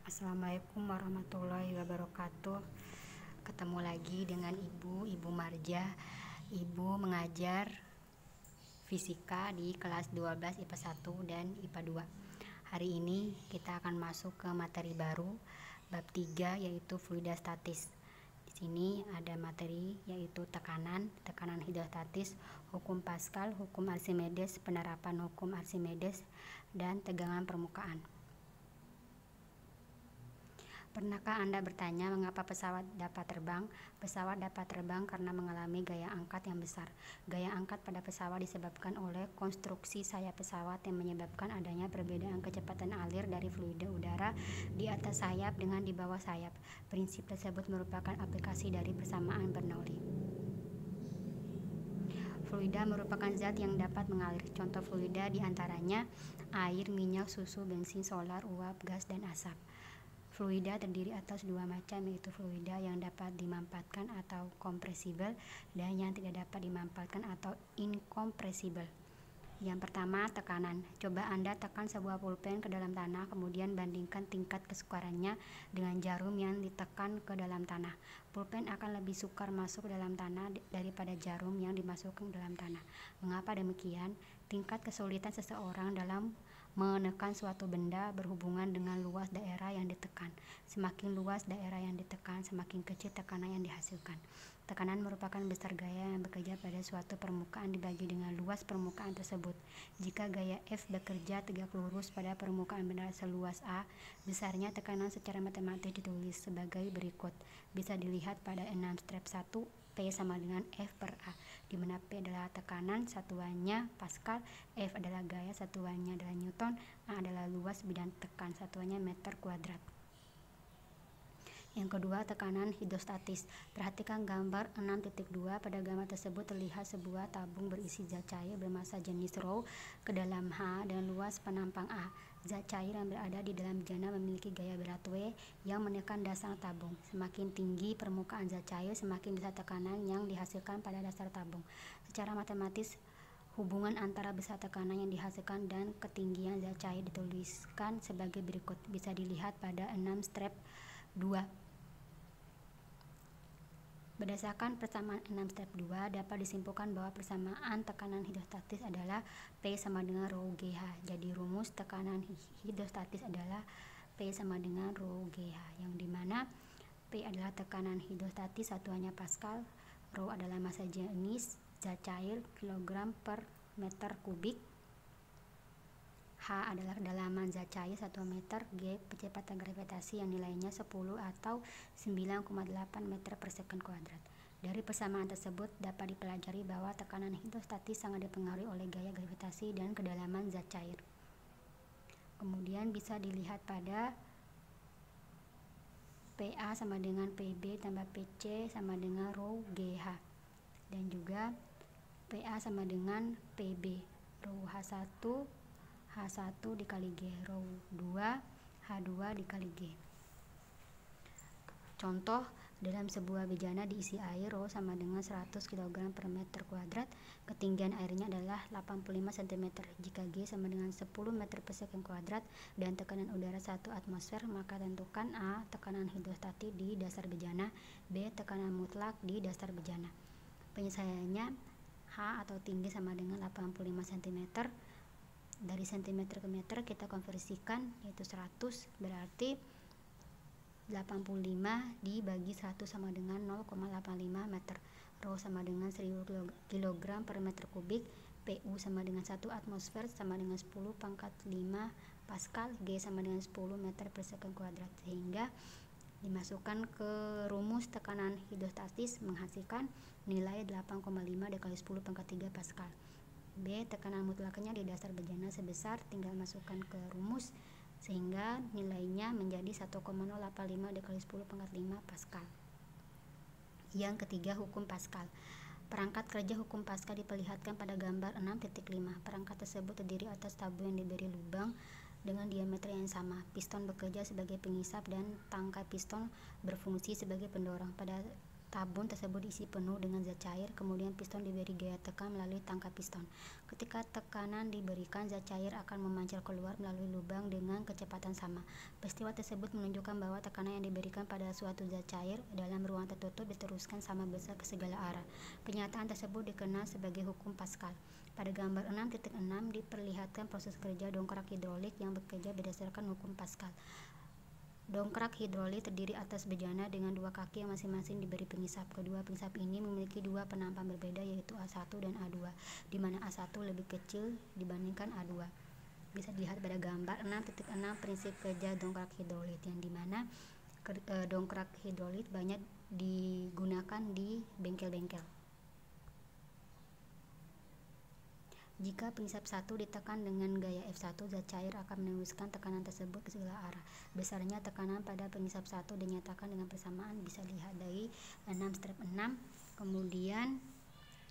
Assalamualaikum warahmatullahi wabarakatuh. Ketemu lagi dengan Ibu Marja. Ibu mengajar fisika di kelas 12 IPA 1 dan IPA 2. Hari ini kita akan masuk ke materi baru bab 3 yaitu fluida statis. Di sini ada materi yaitu tekanan hidrostatis, hukum Pascal, hukum Archimedes, penerapan hukum Archimedes, dan tegangan permukaan. Pernahkah Anda bertanya mengapa pesawat dapat terbang? Pesawat dapat terbang karena mengalami gaya angkat yang besar. Gaya angkat pada pesawat disebabkan oleh konstruksi sayap pesawat yang menyebabkan adanya perbedaan kecepatan alir dari fluida udara di atas sayap dengan di bawah sayap. Prinsip tersebut merupakan aplikasi dari persamaan Bernoulli. Fluida merupakan zat yang dapat mengalir. Contoh fluida diantaranya air, minyak, susu, bensin, solar, uap, gas, dan asap. Fluida terdiri atas dua macam, yaitu fluida yang dapat dimampatkan atau kompresibel dan yang tidak dapat dimampatkan atau inkompresibel. Yang pertama, tekanan. Coba Anda tekan sebuah pulpen ke dalam tanah, kemudian bandingkan tingkat kesukarannya dengan jarum yang ditekan ke dalam tanah. Pulpen akan lebih sukar masuk ke dalam tanah daripada jarum yang dimasukkan ke dalam tanah. Mengapa demikian? Tingkat kesulitan seseorang dalam menekan suatu benda berhubungan dengan luas daerah yang ditekan. Semakin luas daerah yang ditekan, semakin kecil tekanan yang dihasilkan. Tekanan merupakan besar gaya yang bekerja pada suatu permukaan dibagi dengan luas permukaan tersebut. Jika gaya F bekerja tegak lurus pada permukaan benda seluas A, besarnya tekanan secara matematis ditulis sebagai berikut. Bisa dilihat pada 6 strip 1, P sama dengan F per A, di mana P adalah tekanan, satuannya Pascal, F adalah gaya, satuannya adalah Newton, A adalah luas bidang tekan, satuannya meter kuadrat. Yang kedua, tekanan hidrostatis. Perhatikan gambar 6.2. Pada gambar tersebut terlihat sebuah tabung berisi zat cair bermassa jenis rho ke dalam H dan luas penampang A. Zat cair yang berada di dalam bejana memiliki gaya berat W yang menekan dasar tabung. Semakin tinggi permukaan zat cair, semakin besar tekanan yang dihasilkan pada dasar tabung. Secara matematis, hubungan antara besar tekanan yang dihasilkan dan ketinggian zat cair dituliskan sebagai berikut. Bisa dilihat pada 6 strip 2. Berdasarkan persamaan 6 step 2, dapat disimpulkan bahwa persamaan tekanan hidrostatis adalah P sama dengan rho GH. Jadi rumus tekanan hidrostatis adalah P sama dengan rho GH, yang dimana P adalah tekanan hidrostatis, satuannya Pascal, rho adalah massa jenis zat cair kilogram per meter kubik, H adalah kedalaman zat cair 1 meter, G kecepatan gravitasi yang nilainya 10 atau 9,8 meter per second kuadrat. Dari persamaan tersebut dapat dipelajari bahwa tekanan hidrostatis sangat dipengaruhi oleh gaya gravitasi dan kedalaman zat cair. Kemudian bisa dilihat pada PA sama dengan PB tambah PC sama dengan rho GH, dan juga PA sama dengan PB, rho H1 dikali G, rho 2 H2 dikali G. Contoh, dalam sebuah bejana diisi air, rho sama dengan 100 kg per meter kuadrat, ketinggian airnya adalah 85 cm. Jika G sama dengan 10 meter per second kuadrat dan tekanan udara 1 atmosfer, maka tentukan A tekanan hidrostatis di dasar bejana, B tekanan mutlak di dasar bejana. Penyelesaiannya, H atau tinggi sama dengan 85 cm. Dari cm ke meter kita konversikan, yaitu 100, berarti 85 dibagi 1 sama dengan 0,85 meter. Rho sama dengan 1000 kg per meter kubik, PU sama dengan 1 atmosfer sama dengan 10 pangkat 5 Pascal, G sama dengan 10 meter per second kuadrat, sehingga dimasukkan ke rumus tekanan hidrostatis menghasilkan nilai 8,5 dikali 10 pangkat 3 Pascal. B tekanan mutlaknya di dasar bejana sebesar, tinggal masukkan ke rumus sehingga nilainya menjadi 1,085 dikali 10 pangkat 5 Pascal. Yang ketiga, hukum Pascal. Perangkat kerja hukum Pascal diperlihatkan pada gambar 6.5. Perangkat tersebut terdiri atas tabung yang diberi lubang dengan diameter yang sama. Piston bekerja sebagai pengisap dan tangkai piston berfungsi sebagai pendorong. Pada tabung tersebut diisi penuh dengan zat cair, kemudian piston diberi gaya tekan melalui tangkap piston. Ketika tekanan diberikan, zat cair akan memancar keluar melalui lubang dengan kecepatan sama. Peristiwa tersebut menunjukkan bahwa tekanan yang diberikan pada suatu zat cair dalam ruang tertutup diteruskan sama besar ke segala arah. Pernyataan tersebut dikenal sebagai hukum Pascal. Pada gambar 6.6 diperlihatkan proses kerja dongkrak hidrolik yang bekerja berdasarkan hukum Pascal. Dongkrak hidrolik terdiri atas bejana dengan dua kaki yang masing-masing diberi pengisap. Kedua pengisap ini memiliki dua penampang berbeda, yaitu A1 dan A2, di mana A1 lebih kecil dibandingkan A2. Bisa dilihat pada gambar 6.6 prinsip kerja dongkrak hidrolik, yang dimana dongkrak hidrolik banyak digunakan di bengkel-bengkel. Jika pengisap 1 ditekan dengan gaya F1, zat cair akan meneruskan tekanan tersebut ke segala arah. Besarnya tekanan pada pengisap 1 dinyatakan dengan persamaan, bisa dilihat dari 6-6. Kemudian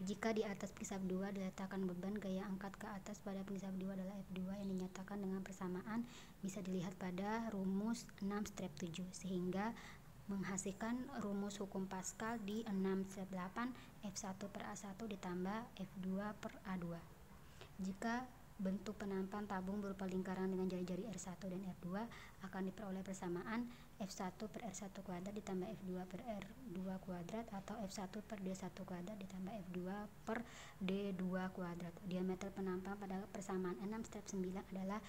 jika di atas pengisap 2 diletakkan beban, gaya angkat ke atas pada pengisap 2 adalah F2 yang dinyatakan dengan persamaan, bisa dilihat pada rumus 6-7, sehingga menghasilkan rumus hukum Pascal di 6-8 F1 per A1 ditambah F2 per A2. Jika bentuk penampang tabung berupa lingkaran dengan jari-jari R1 dan R2, akan diperoleh persamaan F1 per R1 kuadrat ditambah F2 per R2 kuadrat, atau F1 per D1 kuadrat ditambah F2 per D2 kuadrat. Diameter penampang pada persamaan 6-9 adalah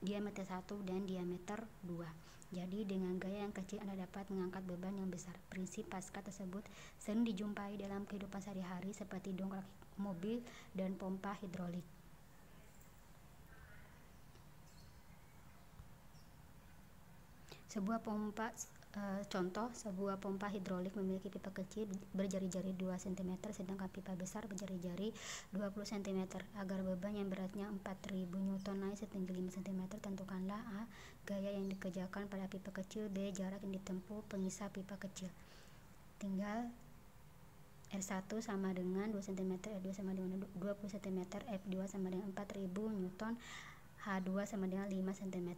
diameter 1 dan diameter 2. Jadi dengan gaya yang kecil Anda dapat mengangkat beban yang besar. Prinsip Pascal tersebut sering dijumpai dalam kehidupan sehari-hari seperti dongkrak mobil dan pompa hidrolik. Sebuah pompa sebuah pompa hidrolik memiliki pipa kecil berjari-jari 2 cm, sedangkan pipa besar berjari-jari 20 cm. Agar beban yang beratnya 4000 Newton naik setinggi 5 cm, tentukanlah A. Gaya yang dikerjakan pada pipa kecil, B. Jarak yang ditempuh pengisap pipa kecil. Tinggal R1 sama dengan 2 cm, R2 sama dengan 20 cm, F2 sama dengan 4000 Newton, H2 sama dengan 5 cm.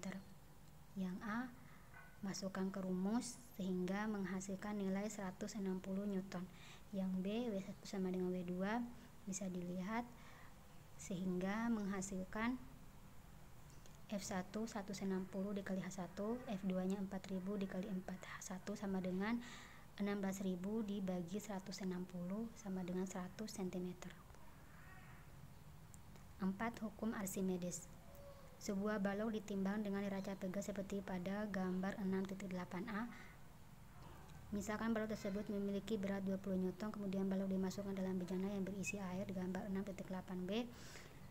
Yang A masukkan ke rumus sehingga menghasilkan nilai 160 Newton. Yang B, W1 sama dengan W2, bisa dilihat sehingga menghasilkan F1 160 dikali H1, F2 nya 4000 dikali 4, H1 sama dengan 16000 dibagi 160 sama dengan 100 cm. 4. Hukum Archimedes. Sebuah balok ditimbang dengan neraca pegas seperti pada gambar 6.8a. Misalkan balok tersebut memiliki berat 20 Newton, kemudian balok dimasukkan dalam bejana yang berisi air di gambar 6.8b.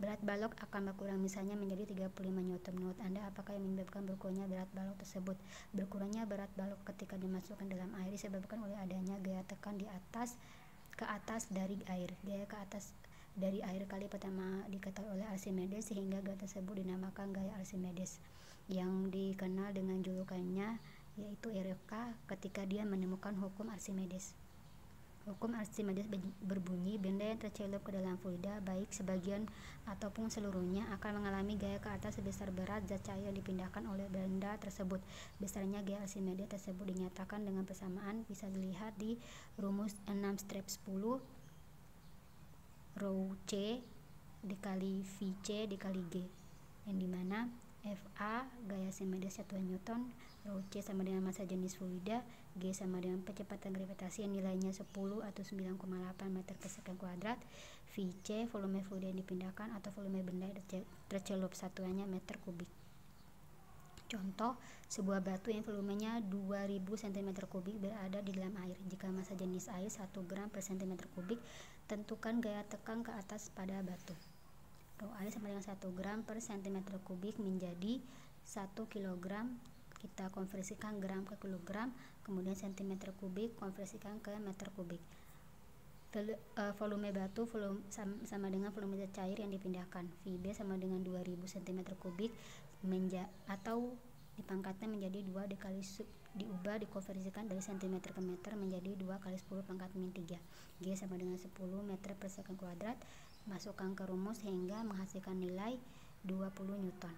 Berat balok akan berkurang misalnya menjadi 35 Newton. Menurut Anda, apakah yang menyebabkan berkurangnya berat balok tersebut? Berkurangnya berat balok ketika dimasukkan dalam air disebabkan oleh adanya gaya tekan ke atas dari air. Gaya ke atas dari air kali pertama diketahui oleh Archimedes, sehingga gaya tersebut dinamakan gaya Archimedes, yang dikenal dengan julukannya yaitu RFK ketika dia menemukan hukum Archimedes. Hukum Archimedes berbunyi, benda yang tercelup ke dalam fluida, baik sebagian ataupun seluruhnya, akan mengalami gaya ke atas sebesar berat zat cair yang dipindahkan oleh benda tersebut. Besarnya gaya Archimedes tersebut dinyatakan dengan persamaan, bisa dilihat di rumus 6-10 rho C dikali VC dikali G, yang dimana FA gaya Archimedes 1 Newton, rho C sama dengan massa jenis fluida, G sama dengan kecepatan gravitasi yang nilainya 10 atau 9,8 meter per second kuadrat, VC volume fluida yang dipindahkan atau volume benda yang tercelup, satuannya meter kubik. Contoh, sebuah batu yang volumenya 2000 cm3 berada di dalam air. Jika massa jenis air 1 gram per cm kubik, tentukan gaya tekan ke atas pada batu. Rho air sama dengan 1 gram per cm kubik menjadi 1 kg. Kita konversikan gram ke kilogram, kemudian cm kubik konversikan ke meter kubik. Volume batu sama dengan volume cair yang dipindahkan. VB sama dengan 2000 cm3 atau dipangkatnya menjadi 2 diubah dikonversikan dari cm ke meter menjadi 2 kali 10 pangkat min 3. G sama dengan 10 meter per second kuadrat. Masukkan ke rumus hingga menghasilkan nilai 20 Newton.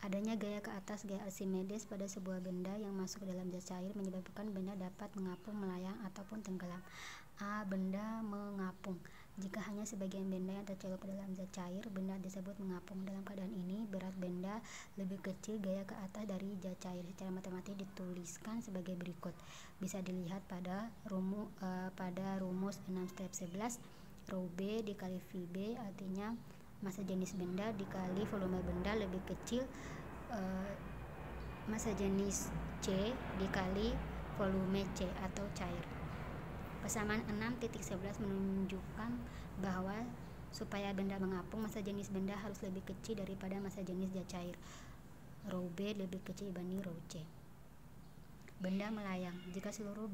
Adanya gaya ke atas gaya Archimedes pada sebuah benda yang masuk ke dalam zat cair menyebabkan benda dapat mengapung, melayang, ataupun tenggelam. A. Benda mengapung. Jika hanya sebagian benda yang tercelup ke dalam zat cair, benda tersebut mengapung. Dalam keadaan ini, berat benda lebih kecil gaya ke atas dari zat cair. Secara matematis dituliskan sebagai berikut. Bisa dilihat pada rumus 6/11, Rho B dikali V B, artinya massa jenis benda dikali volume benda lebih kecil massa jenis C dikali volume C atau cair. Persamaan 6/11 menunjukkan bahwa supaya benda mengapung, massa jenis benda harus lebih kecil daripada massa jenis zat cair. Rho B lebih kecil dibanding Rho C. Benda melayang. Jika seluruh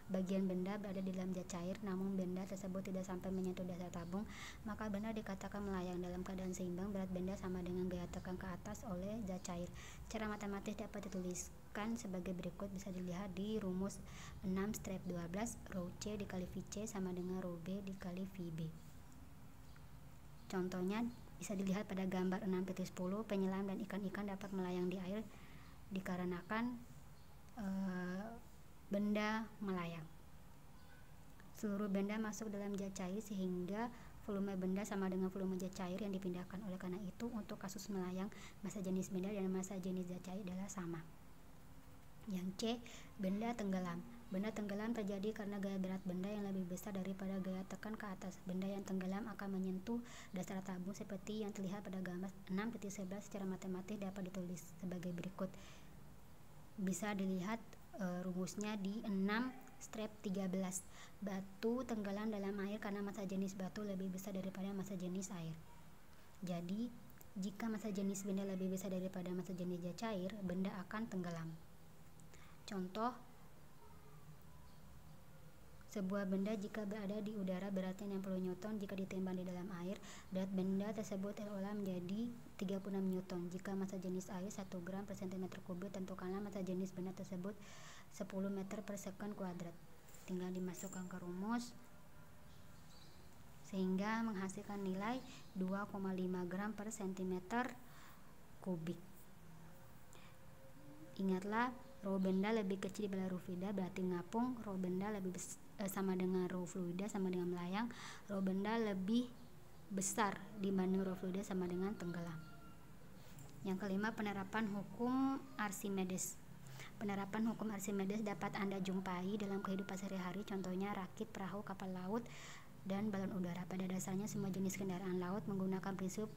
bagian benda berada di dalam zat cair, namun benda tersebut tidak sampai menyentuh dasar tabung, maka benda dikatakan melayang. Dalam keadaan seimbang, berat benda sama dengan gaya tekan ke atas oleh zat cair. Secara matematis dapat dituliskan sebagai berikut. Bisa dilihat di rumus 6/12, Rho C dikali Vc sama dengan Rho B dikali Vb. Contohnya bisa dilihat pada gambar 6/10, penyelam dan ikan-ikan dapat melayang di air dikarenakan benda melayang. Seluruh benda masuk dalam zat cair sehingga volume benda sama dengan volume zat cair yang dipindahkan. Oleh karena itu, untuk kasus melayang, massa jenis benda dan massa jenis zat cair adalah sama. Yang C. Benda tenggelam. Benda tenggelam terjadi karena gaya berat benda yang lebih besar daripada gaya tekan ke atas. Benda yang tenggelam akan menyentuh dasar tabung seperti yang terlihat pada gambar 6/11. Secara matematis dapat ditulis sebagai berikut. Bisa dilihat rumusnya di 6/13. Batu tenggelam dalam air karena massa jenis batu lebih besar daripada massa jenis air. Jadi, jika massa jenis benda lebih besar daripada massa jenis zat cair, benda akan tenggelam. Contoh, sebuah benda jika berada di udara beratnya 60 Newton, jika ditimbang di dalam air, berat benda tersebut terolah menjadi 36 Newton. Jika massa jenis air 1 gram per cm kubik, tentukanlah massa jenis benda tersebut 10 meter per second kuadrat. Tinggal dimasukkan ke rumus sehingga menghasilkan nilai 2,5 gram per cm kubik. Ingatlah, rho benda lebih kecil daripada rho fluida berarti ngapung, rho benda lebih sama dengan rho fluida sama dengan melayang, rho benda lebih besar dibanding rho fluida sama dengan tenggelam. Yang kelima, penerapan hukum Archimedes. Penerapan hukum Archimedes dapat Anda jumpai dalam kehidupan sehari-hari, contohnya rakit, perahu, kapal laut, dan balon udara. Pada dasarnya semua jenis kendaraan laut menggunakan prinsip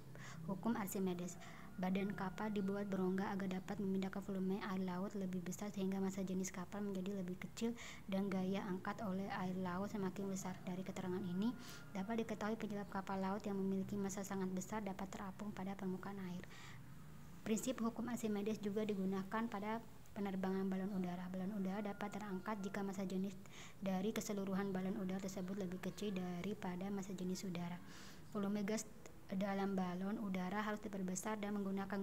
hukum Archimedes. Badan kapal dibuat berongga agar dapat memindahkan volume air laut lebih besar sehingga massa jenis kapal menjadi lebih kecil dan gaya angkat oleh air laut semakin besar. Dari keterangan ini dapat diketahui penyebab kapal laut yang memiliki massa sangat besar dapat terapung pada permukaan air. Prinsip hukum Archimedes juga digunakan pada penerbangan balon udara. Balon udara dapat terangkat jika massa jenis dari keseluruhan balon udara tersebut lebih kecil daripada massa jenis udara. Volume gas dalam balon udara harus diperbesar dan menggunakan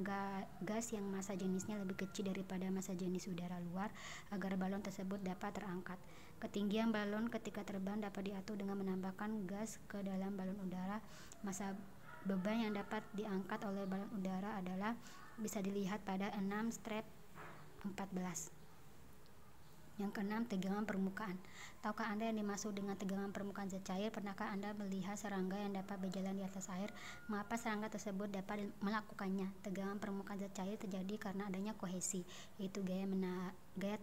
gas yang massa jenisnya lebih kecil daripada massa jenis udara luar agar balon tersebut dapat terangkat. Ketinggian balon ketika terbang dapat diatur dengan menambahkan gas ke dalam balon udara. Massa beban yang dapat diangkat oleh balon udara adalah bisa dilihat pada 6/14. Yang keenam, tegangan permukaan. Tahukah Anda yang dimaksud dengan tegangan permukaan zat cair? Pernahkah Anda melihat serangga yang dapat berjalan di atas air? Mengapa serangga tersebut dapat melakukannya? Tegangan permukaan zat cair terjadi karena adanya kohesi, yaitu gaya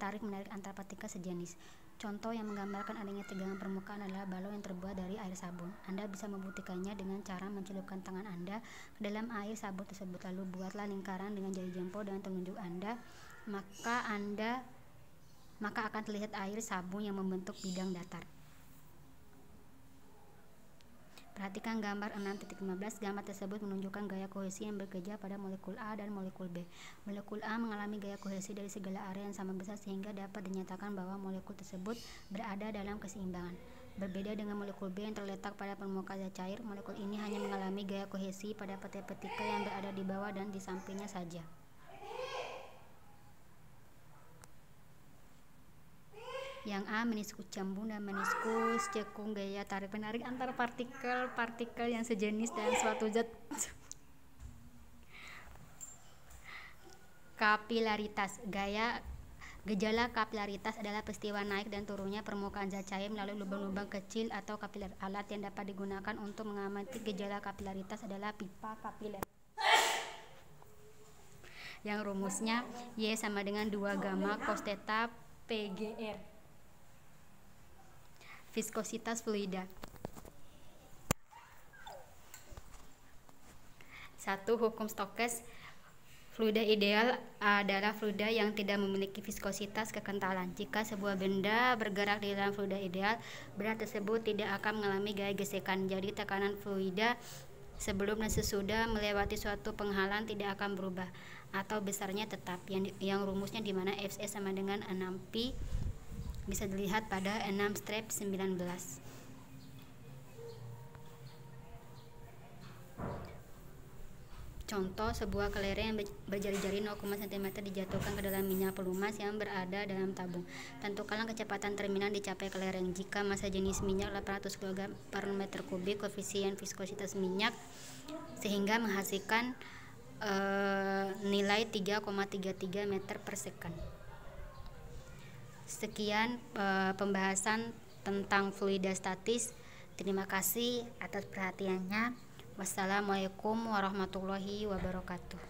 tarik-menarik antar partikel sejenis. Contoh yang menggambarkan adanya tegangan permukaan adalah balon yang terbuat dari air sabun. Anda bisa membuktikannya dengan cara mencelupkan tangan Anda ke dalam air sabun tersebut, lalu buatlah lingkaran dengan jari jempol dan telunjuk Anda, maka akan terlihat air sabun yang membentuk bidang datar. Perhatikan gambar 6/15. Gambar tersebut menunjukkan gaya kohesi yang bekerja pada molekul A dan molekul B. Molekul A mengalami gaya kohesi dari segala area yang sama besar sehingga dapat dinyatakan bahwa molekul tersebut berada dalam keseimbangan. Berbeda dengan molekul B yang terletak pada permukaan zat cair, molekul ini hanya mengalami gaya kohesi pada partikel yang berada di bawah dan di sampingnya saja. Yang A, meniskus cembung dan meniskus cekung, gaya tarik-menarik antar partikel yang sejenis dan suatu zat. Kapilaritas. Gejala kapilaritas adalah peristiwa naik dan turunnya permukaan zat cair melalui lubang-lubang kecil atau kapiler. Alat yang dapat digunakan untuk mengamati gejala kapilaritas adalah pipa kapiler, yang rumusnya Y sama dengan 2 gamma cos theta PGR. Viskositas fluida. 1. Hukum Stokes. Fluida ideal adalah fluida yang tidak memiliki viskositas kekentalan. Jika sebuah benda bergerak di dalam fluida ideal, benda tersebut tidak akan mengalami gaya gesekan. Jadi tekanan fluida sebelum dan sesudah melewati suatu penghalang tidak akan berubah atau besarnya tetap. Yang rumusnya di mana Fs sama dengan 6pi bisa dilihat pada 6-19. Contoh, sebuah kelereng yang berjari-jari 0, cm dijatuhkan ke dalam minyak pelumas yang berada dalam tabung. Tentukanlah kecepatan terminal dicapai kelereng. Jika massa jenis minyak 800 kg per meter kubik, koefisien viskositas minyak sehingga menghasilkan nilai 3,33 meter per second. Sekian pembahasan tentang fluida statis. Terima kasih atas perhatiannya. Wassalamualaikum warahmatullahi wabarakatuh.